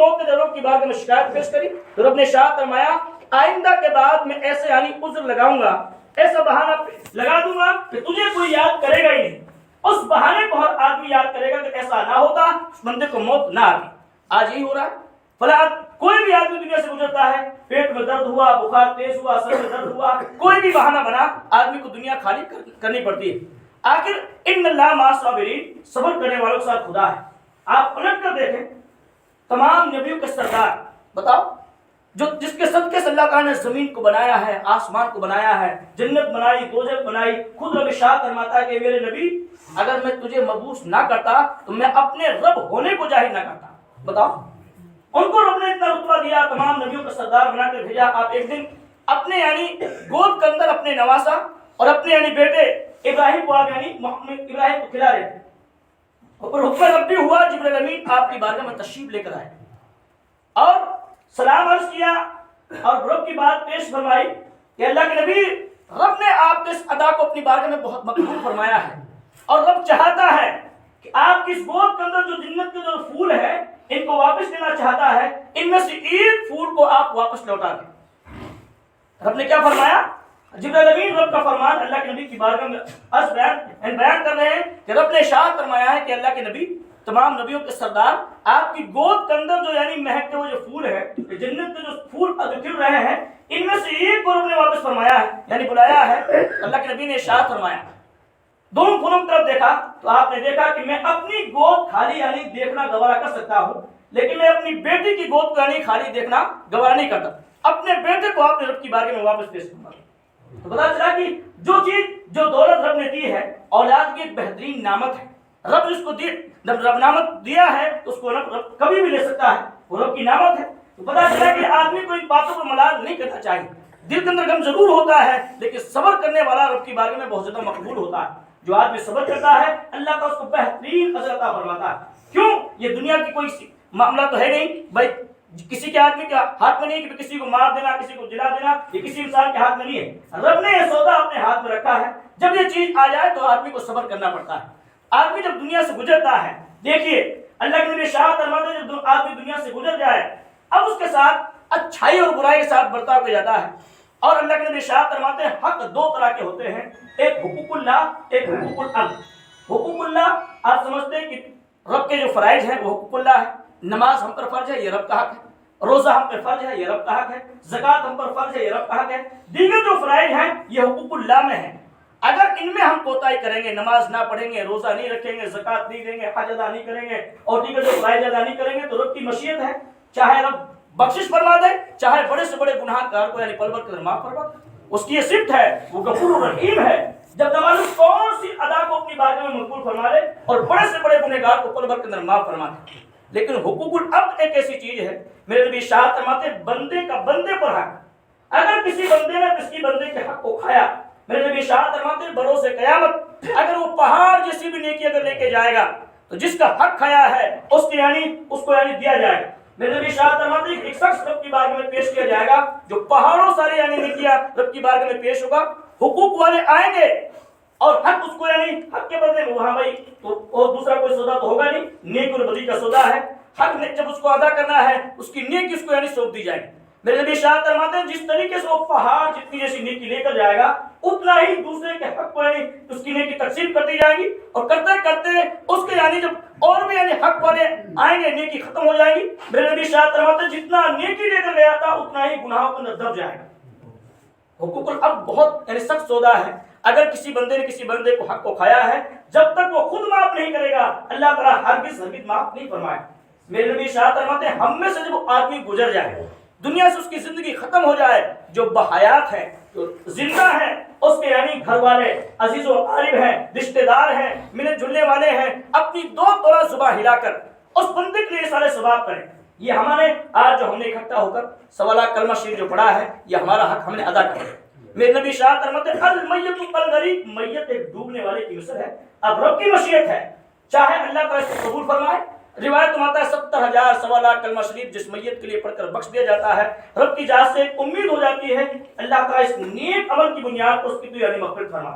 موت کے دروازے کی بارگاہ میں شکایت پیش کری تو رب نے ارشاد فرمایا آئندہ کے بعد میں ایسے یعنی عذر لگاؤں گا، ایسا بہانہ لگا دوں گا کہ تجھے کوئی یاد کرے گا ہی نہیں. اس بہانے کو ہر آدمی یاد کرے گا کہ ایسا نہ ہوتا اس بندے کو موت نہ آتی. آج یہی ہو رہا ہے. فلاں کوئی بھی آدمی دنیا سے گزرتا ہے، پیٹ میں درد ہوا، بخار تیز ہوا، سر میں درد ہوا، کوئی بھی بہانہ بنا، آدمی کو دنیا خالی کرنی پڑتی ہے. آخر ان اللہ مع الصابرین، صبر کرنے والوں کے ساتھ خدا ہے. آپ پلٹ کر دیکھیں تمام نبیوں کے سردار، بتاؤ جو جس کے صدقے سے اللہ تعالیٰ نے زمین کو بنایا ہے، آسمان کو بنایا ہے، جنت بنائی، دوزخ بنائی. خود رب ارشاد فرماتا ہے کہ میرے نبی اگر میں تجھے مبعوث نہ کرتا تو میں اپنے رب ہونے کو ظاہر نہ کرتا. بتاؤ ان کو رب نے اتنا رتبہ دیا، تمام نبیوں کا سردار بنا کر بھیجا. آپ ایک دن اپنے یعنی گود کے اندر اپنے نواسا اور اپنے یعنی بیٹے ابراہیم کو آپ یعنی محمد ابراہیم کو کھلا رہے تھے. اور حکم ربی ہوا جبرائیل امین آپ کی بارگاہ میں تشریف لے کر آئے اور سلام عرض کیا اور رب کی بات پیش فرمائی کہ اللہ کے نبی رب نے آپ کے اس ادا کو اپنی بارگاہ میں بہت مقبول فرمایا ہے اور رب چاہتا ہے کہ آپ کی اس گود کے اندر جو جنت کے جو پھول ہے ان کو واپس لینا چاہتا ہے، ان میں سے ایک پھول کو آپ واپس لوٹا دیں. رب نے کیا فرمایا؟ جبرائیل امین رب کا فرمان اللہ کے نبی کی بارگاہ میں بیان کر رہے ہیں کہ رب نے ارشاد فرمایا ہے کہ اللہ کے نبی تمام نبیوں کے سردار آپ کی گود کے اندر جو یعنی مہکتے ہوئے جو پھول ہے، جنت کے جو پھول جو کھل رہے ہیں، ان میں سے ایک کو رب نے واپس فرمایا ہے یعنی بلایا ہے. اللہ کے نبی نے ارشاد فرمایا، دونوں پھولوں کی طرف دیکھا تو آپ نے دیکھا کہ میں اپنی گود خالی یعنی دیکھنا گوارا کر سکتا ہوں، لیکن میں اپنی بیٹی کی گود کو یعنی خالی دیکھنا گوارا نہیں کرتا. اپنے بیٹے کو آپ نے رب کی بارگاہ میں واپس پیش کرنا. تو پتا چلا کہ جو چیز جو دولت رب نے دی ہے اولاد کی ایک بہترین نعمت ہے. رب جس کو رب نعمت دیا ہے تو اس کو رب کبھی بھی لے سکتا ہے، وہ رب کی نعمت ہے. تو پتا چلا کہ آدمی کو ان باتوں پر ملال نہیں کرنا چاہیے. دل کے اندر غم ضرور ہوتا ہے لیکن صبر کرنے والا رب کی بارگاہ میں بہت زیادہ مقبول ہوتا ہے. جو آدمی صبر کرتا ہے اللہ کا اس کو بہترین اجر عطا فرماتا ہے. کیوں؟ یہ دنیا کی کوئی معاملہ تو ہے نہیں بھائی، کسی کے آدمی کے ہاتھ میں نہیں کہ کسی کو مار دینا، کسی کو جلا دینا، یہ کسی انسان کے ہاتھ میں نہیں ہے. رب نے یہ سودا اپنے ہاتھ میں رکھا ہے. جب یہ چیز آ جائے تو آدمی کو صبر کرنا پڑتا ہے. آدمی جب دنیا سے گزرتا ہے، دیکھیے اللہ کے نبی شاہ فرماتے ہیں جب آدمی دنیا سے گزر جائے اب اس کے ساتھ اچھائی اور برائی کے ساتھ برتاؤ کیا جاتا ہے. اور اللہ کے نبی شاہ فرماتے ہیں حق دو طرح کے ہوتے ہیں، ایک حقوق اللہ، ایک حقوق العبد. حقوق اللہ آپ سمجھتے ہیں کہ رب کے جو فرائض ہیں وہ حقوق اللہ ہے. نماز ہم پر فرض ہے، یہ رب کا حق ہے. روزہ ہم پر فرض ہے، یہ رب کا حق ہے. زکوٰۃ ہم پر فرض ہے، یہ رب کا حق ہے. دیگر جو فرائض ہیں یہ حقوق اللہ میں ہیں. اگر ان میں ہم کوتاہی کریں گے، نماز نہ پڑھیں گے، روزہ نہیں رکھیں گے، زکوٰۃ نہیں دیں گے، حج ادا نہیں کریں گے اور دیگر جو فرائض ادا نہیں کریں گے تو رب کی مشیت ہے چاہے رب بخشش فرما دے، چاہے بڑے سے بڑے گناہ گار کو یعنی پل بھر کر معاف فرما دے. اس کی یہ صفت ہے، وہ غفور الرحیم ہے. جب نماز کون سی ادا کو اپنی بارگاہ میں مقبول فرما لے اور بڑے سے بڑے گنہگار کو پل بھر کے اندر معاف فرما دے. لیکن حقوق العبد ایک ایسی چیز ہے، میرے نبی شاہ فرماتے بندے کا بندے پر حق. اگر کسی بندے نے کسی بندے کے حق کو کھایا، میرے نبی شاہ فرماتے بروز قیامت اگر وہ پہاڑ جیسی بھی نیکی اگر لے کے جائے گا تو جس کا حق کھایا ہے اس کو یعنی دیا جائے گا. میرے نبی شاہ فرماتے ایک شخص رب کی بارگاہ میں پیش کیا جائے گا جو پہاڑوں سارے یعنی نیکیاں رب کی بارگاہ میں پیش ہوگا. حقوق والے آئیں گے اور حق اس کو یعنی حق کے بدلے میں وہاں بھائی تو اور دوسرا کوئی سودا تو ہوگا نہیں، نیک اور بدی کا سودا ہے. حق نے جب اس کو ادا کرنا ہے اس کی نیکی اس کو یعنی سونپ دی جائے گی. میرے نبی شاہ فرماتے ہیں جس طریقے سے وہ پہاڑ جتنی جیسی نیکی لے کر جائے گا اتنا ہی دوسرے کے حق کو یعنی اس کی نیکی تقسیم کر دی جائے گی اور کرتے کرتے اس کے یعنی جب اور بھی یعنی حق والے آئیں گے نیکی ختم ہو جائے گی. میرے نبی شاہ فرماتے ہیں جتنا نیکی لے کر گیا تھا اتنا ہی گناہوں کے اندر دب جائے گا. حقوق العبد بہت یعنی سخت سودا ہے. اگر کسی بندے نے کسی بندے کو حق کو کھایا ہے جب تک وہ خود معاف نہیں کرے گا اللہ تعالیٰ ہرگز معاف نہیں فرمائے. میرے نبی شاہ فرماتے ہیں ہم میں سے جب آدمی گزر جائے دنیا سے اس کی زندگی ختم ہو جائے، جو بحیات ہے جو زندہ ہے اس کے یعنی گھر والے عزیز و اقارب ہیں، رشتہ دار ہیں، ملنے جلنے والے ہیں، اپنی دو توڑا زباں ہلا کر اس بندے کے لیے سارے ثواب کریں. یہ ہمارے آج جو ہم نے اکٹھا ہو کر سوالہ کلمہ شریف جو پڑھا ہے یہ ہمارا حق ہم نے ادا کرنا. میرے نبی شاہ فرماتے ہیں المیت الغریق، میت ایک ڈوبنے والے کی مثل ہے. اب رب کی مشیت ہے چاہے اللہ تعالیٰ اس کو قبول فرمائے. روایت میں آتا ہے 70,000 سوا لاکھ کلمہ شریف جس میت کے لیے پڑھ کر بخش دیا جاتا ہے. رب کی ذات سے ایک امید ہو جاتی ہے اللہ تعالیٰ اس نیک عمل کی بنیاد پر اس کی تو یعنی مغفرت فرما.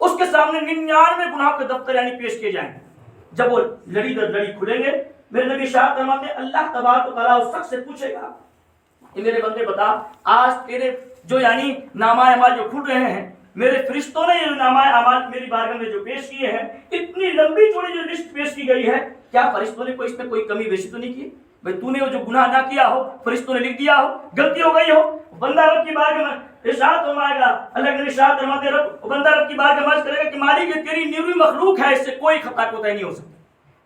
اس کے سامنے 99 گناہوں کے دفتر یعنی پیش کیے جائیں گے. جب وہ لڑی در لڑی کھلیں گے میرے نبی شاہ فرماتے ہیں اللہ تبارک و تعالیٰ اس شخص سے پوچھے گا کہ میرے بندے بتا آج تیرے جو یعنی نامہ اعمال جو کھل رہے ہیں میرے فرشتوں نے یہ نامہ اعمال میری بارگاہ میں جو پیش کیے ہیں اتنی لمبی چوڑی جو لسٹ پیش کی گئی ہے کیا فرشتوں نے کوئی اس میں کوئی کمی بیشی تو نہیں کی؟ بھائی تو نے وہ جو گناہ نہ کیا ہو فرشتوں نے لکھ دیا ہو غلطی ہو گئی ہو بندہ رب کی بارگاہ میں ارشاد فرمائے گا اللہ کے ارشاد فرماتے رب بندہ رب کی بارگاہ میں کرے گا کہ مالک یہ تیری نیوی مخلوق ہے اس سے کوئی خطا کوتاہی نہیں ہو سکتی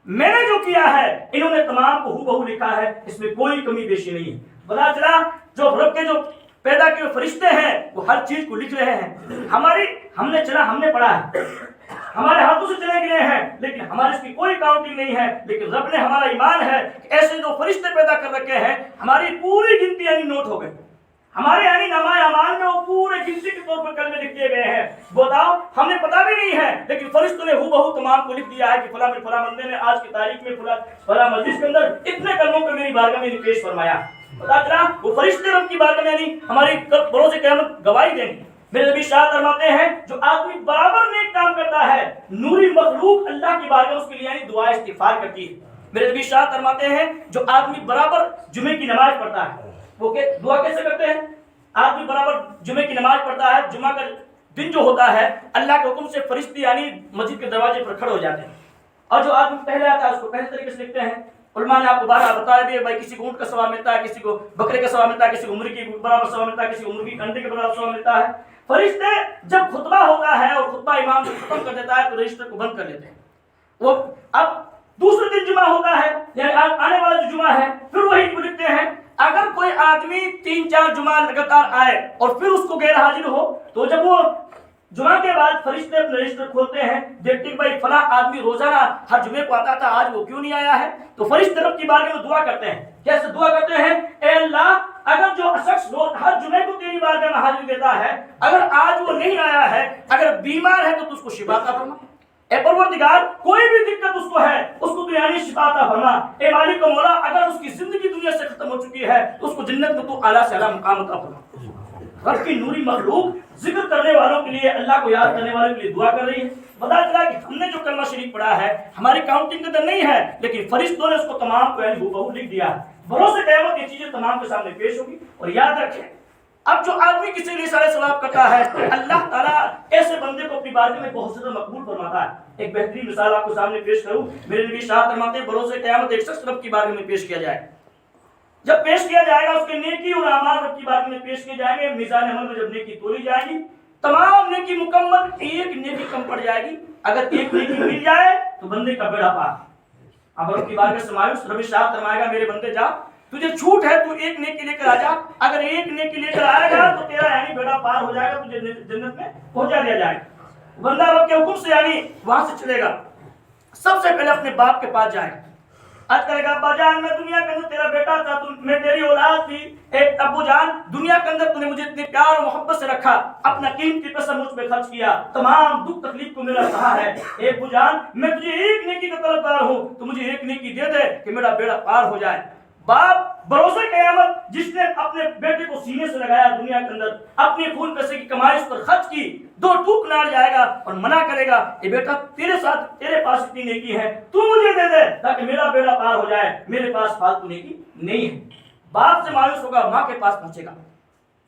میں نے جو کیا ہے انہوں نے تمام کو ہو بہو لکھا ہے اس میں کوئی کمی بیشی نہیں ہے. پتا چلا جو رب کے جو پیدا کیے فرشتے ہیں وہ ہر چیز کو لکھ رہے ہیں. ہم نے پڑھا ہے ہمارے ہاتھوں سے چلے گئے ہیں لیکن ہمارے اس کی کوئی کاؤنٹنگ نہیں ہے لیکن رب نے ہمارا ایمان ہے کہ ایسے جو فرشتے پیدا کر رکھے ہیں ہماری پوری گنتی یعنی نوٹ ہو گئے ہمارے یعنی نامہ اعمال میں وہ پورے گنتی کے طور پر کلمے لکھ دیے گئے ہیں. بتاؤ ہم نے پتا بھی نہیں ہے لیکن فرشتوں نے ہو بہو تمام کو لکھ دیا ہے کہ فلاں بندے نے آج کی تاریخ میں فلاں مجلس کے اندر اتنے کلموں کو میری بارگاہ میں پیش فرمایا. پتا چلا وہ فرشتے رب کی بارگاہ میں یعنی ہماری بروز قیامت گواہی دیں گے. میرے نبی شاہ فرماتے ہیں جو آدمی برابر نیک کام کرتا ہے نوری مخلوق اللہ کی بارگاہ اس کے لیے یعنی دعا استغفار کرتی ہے. میرے نبی شاہ فرماتے ہیں جو آدمی برابر جمعے کی نماز پڑھتا ہے وہ دعا کیسے کرتے ہیں؟ آدمی برابر جمعے کی نماز پڑھتا ہے جمعہ کا دن جو ہوتا ہے اللہ کے حکم سے فرشتے یعنی مسجد کے دروازے پر کھڑے ہو جاتے ہیں اور جو آدمی پہلے آتا ہے اس کو پہلے طریقے سے لکھتے ہیں. علماء نے آپ کو بارہ بتایا بھی بھائی کسی کو اونٹ کا ثواب ملتا ہے کسی کو بکرے کا ثواب ملتا ہے کسی کو مرغی کے برابر ثواب ملتا ہے کسی کو مرغی کے انڈے کے برابر ثواب ملتا ہے. فرشتے جب خطبہ ہوتا ہے اور خطبہ امام جو ختم کر دیتا ہے تو رجسٹر کو بند کر لیتے ہیں. وہ اب دوسرے دن جمعہ ہوتا ہے یعنی آنے والا جو جمعہ ہے پھر وہی کو لکھتے ہیں اگر کوئی آدمی 3-4 جمعہ لگاتار آئے اور پھر اس کو غیر حاضر ہو تو جب وہ جمعہ کے بعد فرشتے اپنے رجسٹر کھولتے ہیں دیکھتے ہیں بھائی فلاں آدمی روزانہ ہر جمعے کو آتا تھا آج وہ کیوں نہیں آیا ہے تو فرشتے رب کی بارگاہ میں دعا کرتے ہیں. کیسے دعا کرتے ہیں؟ اے اللہ اگر جو شخص ہر جمعے کو تیری بارگاہ میں حاضری دیتا ہے اگر آج وہ نہیں آیا ہے اگر بیمار ہے تو اس کو شفا عطا فرما. اے پروردگار کوئی بھی دقت اس کو ہے اس کو تو یعنی شفا عطا فرما. اے مالک و مولا اگر اس کی زندگی دنیا سے ختم ہو چکی ہے تو اس کو جنت میں تو اعلیٰ سے اعلیٰ مقام عطا فرما. رب کی نوری مخلوق ذکر کرنے والوں کے لیے اللہ کو یاد کرنے والوں کے لیے دعا کر رہی ہے. پتا چلا کہ ہم نے جو کلمہ شریف پڑھا ہے ہماری کاؤنٹنگ کے اندر نہیں ہے لیکن فرشتوں نے اس کو تمام کو یعنی ہو لکھ دیا ہے. بھروسے قیامت یہ چیزیں تمام کے سامنے پیش ہوگی. اور یاد رکھیں اب جو آدمی کسی لیے سارے ثواب کرتا ہے اللہ تعالیٰ ایسے بندے کو اپنی بارگاہ میں بہت زیادہ مقبول فرماتا ہے. ایک بہترین مثال آپ کو سامنے پیش کروں. میرے نبی شاہ فرماتے ہیں بھروسے قیامت ایک شخص رب کی بارگاہ میں پیش کیا جائے. جب پیش کیا جائے گا اس کے نیکی اور اعمال رب کی بارگاہ میں پیش کیے جائیں گے. میزان عمل میں جب نیکی تولی جائے گی تمام نیکی مکمل ایک نیکی کم پڑ جائے گی. اگر ایک نیکی مل جائے تو بندے کا بیڑا پار. اب رب کی بارگاہ سے مایوس رب شاہ فرمائے گا میرے بندے جا تجھے چھوٹ ہے تو ایک نیکی لے کر آ جا. اگر ایک نیکی لے کر آئے گا تو تیرا یعنی بیڑا پار ہو جائے گا تجھے جنت میں پہنچا دیا جائے گا. بندہ رب کے حکم سے یعنی وہاں سے چلے گا. سب سے پہلے اپنے باپ کے پاس جائے گا. آج کرے گا ابا جان میں دنیا کے اندر تیرا بیٹا تھا میں تیری اولاد تھی. ایک ابو جان دنیا کے اندر تو نے مجھے اتنے پیار اور محبت سے رکھا اپنا قیمتی پیسہ مجھ پہ خرچ کیا تمام دکھ تکلیف کو میرا سہا ہے. اے ابو جان میں تجھے ایک نیکی کا طلبگار ہوں تو مجھے ایک نیکی دے دے کہ میرا بیڑا پار ہو جائے. باپ بھروسے قیامت جس نے اپنے بیٹے کو سینے سے لگایا دنیا کے اندر اپنے خون پیسے کی کمائی اس پر خرچ کی 2 ٹوک ناڑ جائے گا اور منع کرے گا اے بیٹا تیرے ساتھ تیرے پاس اتنی نیکی ہے تو مجھے دے دے تاکہ میرا بیڑا پار ہو جائے میرے پاس فالتو نیکی نہیں ہے. باپ سے مایوس ہوگا ماں کے پاس پہنچے گا.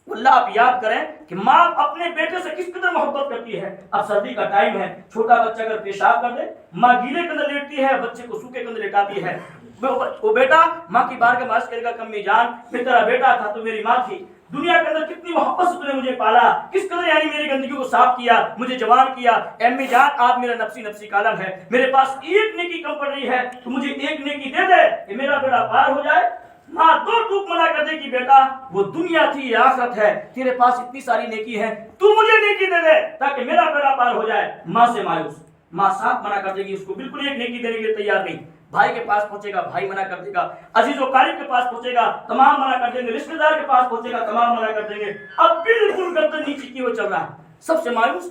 اللہ آپ یاد کریں کہ ماں اپنے بیٹے سے کس قدر محبت کرتی ہے. اب سردی کا ٹائم ہے چھوٹا بچہ اگر پیشاب کر دے ماں گیلے کے اندر لیٹتی ہے بچے کو سوکھے کے اندر لیٹاتی ہے. وہ بیٹا ماں کی بارگاہ میں عرض کرے گا کہ امی جان میں تیرا بیٹا تھا تو میری ماں تھی دنیا کے اندر کتنی محبت سے تو نے مجھے پالا کس قدر یعنی میری گندگی کو صاف کیا مجھے جوان کیا. امی جان آپ میرا نفسی کالم ہے میرے پاس ایک نیکی کم پڑ رہی ہے تو مجھے ایک نیکی دے دے کہ میرا بیڑا پار ہو جائے. ماں 2 ٹوک منع کر دے کہ بیٹا وہ دنیا تھی یہ آخرت ہے تیرے پاس اتنی ساری نیکی ہے تو مجھے نیکی دے دے تاکہ میرا بیڑا پار ہو جائے. ماں سے مایوس ماں صاف منع کر دے گی اس کو بالکل ایک نیکی دینے کے لیے تیار نہیں. بھائی کے پاس پہنچے گا بھائی منع کر دے گا. عزیز و قریب کے پاس پہنچے گا تمام منع کر دیں گے. رشتہ دار کے پاس پہنچے گا تمام منع کر دیں گے. اب بالکل گردن نیچے کی وہ چل رہا ہے سب سے مایوس.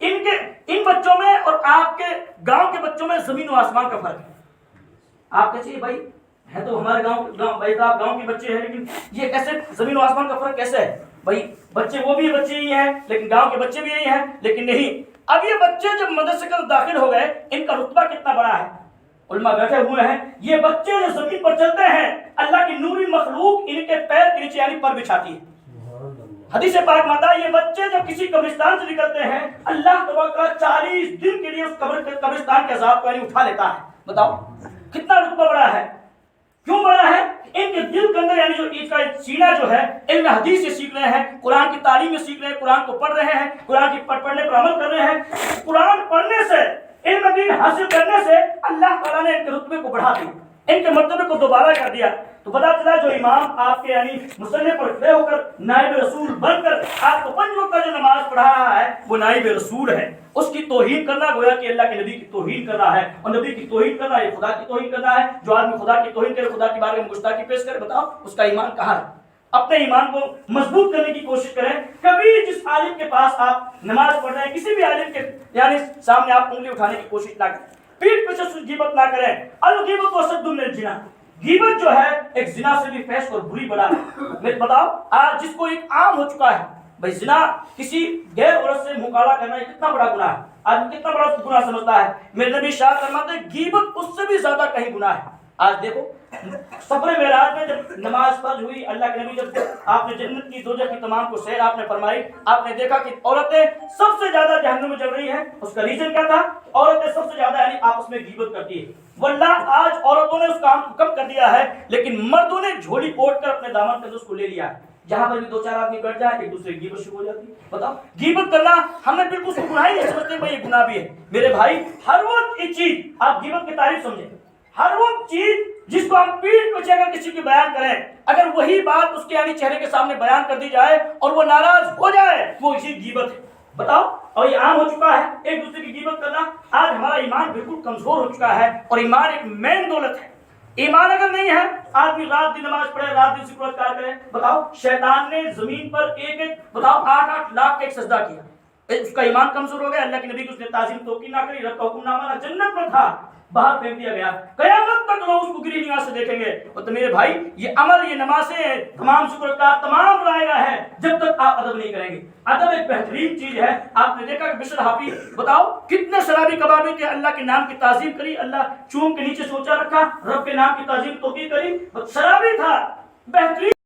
ان بچوں میں اور آپ کے گاؤں کے بچوں میں زمین و آسمان کا فرق ہے. آپ کہتے ہیں بھائی ہے تو ہمارے گاؤں بھائی تو آپ گاؤں کے بچے ہیں لیکن یہ کیسے زمین و آسمان کا فرق کیسے ہے؟ بھائی بچے وہ بھی بچے ہی ہیں لیکن گاؤں کے بچے بھی یہی ہیں. لیکن نہیں، اب یہ بچے جب مدرسے کے داخل ہو گئے ان کا رتبہ کتنا بڑا ہے. علماء بیٹھے ہوئے ہیں، یہ بچے جو زمین پر چلتے ہیں اللہ کی نوری مخلوق ان کے پیر کے نیچے یعنی پر بچھاتی ہے. حدیث پاک میں آتا ہے یہ بچے جب کسی قبرستان سے نکلتے ہیں اللہ تبارک و تعالیٰ 40 دن کے لیے اس قبرستان کے عذاب کو یعنی اٹھا لیتا ہے. بتاؤ کتنا رتبہ بڑا ہے. کیوں بڑا ہے؟ ان کے دل کے اندر یعنی جو اس کا سینہ جو ہے علم حدیث سے سیکھ رہے ہیں، قرآن کی تعلیم سے سیکھ رہے ہیں، قرآن کو پڑھ رہے ہیں، قرآن کی پڑھنے پر عمل کر رہے ہیں. قرآن پڑھنے سے علم دین حاصل کرنے سے اللہ تعالیٰ نے ان کے رتبے کو بڑھا دیا، ان کے مرتبے کو دوبارہ کر دیا. تو پتا چلا جو امام آپ کے یعنی مصلی پر کھڑے ہو کر نائب رسول بن کر آپ کو 5 وقت کا جو نماز پڑھا رہا ہے وہ نائب رسول ہے. اس کی توہین کرنا گویا کہ اللہ کے نبی کی توہین کر رہا ہے، اور نبی کی توہین کرنا یہ خدا کی توہین کرنا ہے. جو آدمی خدا کی توہین کرے، خدا کی بارگاہ میں گستاخی پیش کرے، بتاؤ اس کا ایمان کہاں ہے؟ اپنے ایمان کو مضبوط کرنے کی کوشش کریں. کبھی جس عالم کے پاس آپ نماز پڑھ رہے ہیں کسی بھی عالم کے یعنی سامنے آپ انگلی اٹھانے کی کوشش نہ کریں، پیٹھ پیچھے سے غیبت نہ کریں. الغیبت اشد من الزنا، غیبت جو ہے ایک زنا سے بھی فحش اور بری بلا ہے. میں بتاؤ آج جس کو ایک عام ہو چکا ہے بھائی زنا، کسی غیر عورت سے مکالمہ کرنا یہ کتنا بڑا گناہ ہے. آدمی کتنا بڑا گناہ سمجھتا ہے. میرے نبی شاہ فرماتے ہیں غیبت اس سے بھی زیادہ کہیں گناہ ہے. آج دیکھو سفر معراج میں جب نماز فرض ہوئی، اللہ کے نبی جب آپ نے جنت کی دوزخ کی تمام کو سیر آپ نے فرمائی، آپ نے دیکھا کہ عورتیں سب سے زیادہ جہنم میں جل رہی ہیں. اس کا ریزن کیا تھا؟ عورتیں سب سے زیادہ یعنی آپس میں غیبت کرتی ہے. واللہ آج عورتوں نے اس کام کو کم کر دیا ہے لیکن مردوں نے جھولی اوڑھ کر اپنے دامن کے اندر اس کو لے لیا ہے. جہاں پر بھی 2-4 آدمی بیٹھ جائے ایک دوسرے کی غیبت شروع ہو جاتی ہے. بتاؤ غیبت کرنا ہم نے بالکل اس کو گناہ ہی نہیں سمجھتے بھائی یہ گناہ بھی ہے. میرے بھائی ہر وہ چیز آپ غیبت کی تعریف سمجھیں، ہر وہ چیز جس کو ہم پیٹھ پیچھے اگر کسی کی بیان کریں، اگر وہی بات اس کے یعنی چہرے کے سامنے بیان کر دی جائے اور وہ ناراض ہو جائے وہ اسی غیبت ہے. بتاؤ اور یہ عام ہو چکا ہے ایک دوسرے کی غیبت کرنا. آج ہمارا ایمان بالکل کمزور ہو چکا ہے اور ایمان ایک مین دولت ہے. ایمان اگر نہیں ہے آدمی رات دن نماز پڑھے، رات دن ذکر و اذکار کرے. بتاؤ شیطان نے زمین پر ایک بتاؤ 8 لاکھ کا ایک سجدہ کیا، اس کا ایمان کمزور ہو گیا. اللہ کے نبی کو اس نے تعظیم توقیر نہ کری، رب کا حکم نہ مانا، جنت میں تھا باہر پھینک دیا گیا. قیامت تک لوگ اس کو گری نگاہ سے دیکھیں گے. اور تو میرے بھائی یہ عمل، یہ نمازیں، تمام ذکر و اذکار تمام رائے گا ہے جب تک آپ ادب نہیں کریں گے. ادب ایک بہترین چیز ہے. آپ نے دیکھا کہ بشر حافظ بتاؤ کتنے شرابی کبابی تھے، اللہ کے نام کی تعظیم کری، اللہ چوم کے نیچے سوچا رکھا، رب کے نام کی تعظیم توقیر کری، شرابی تھا، بہترین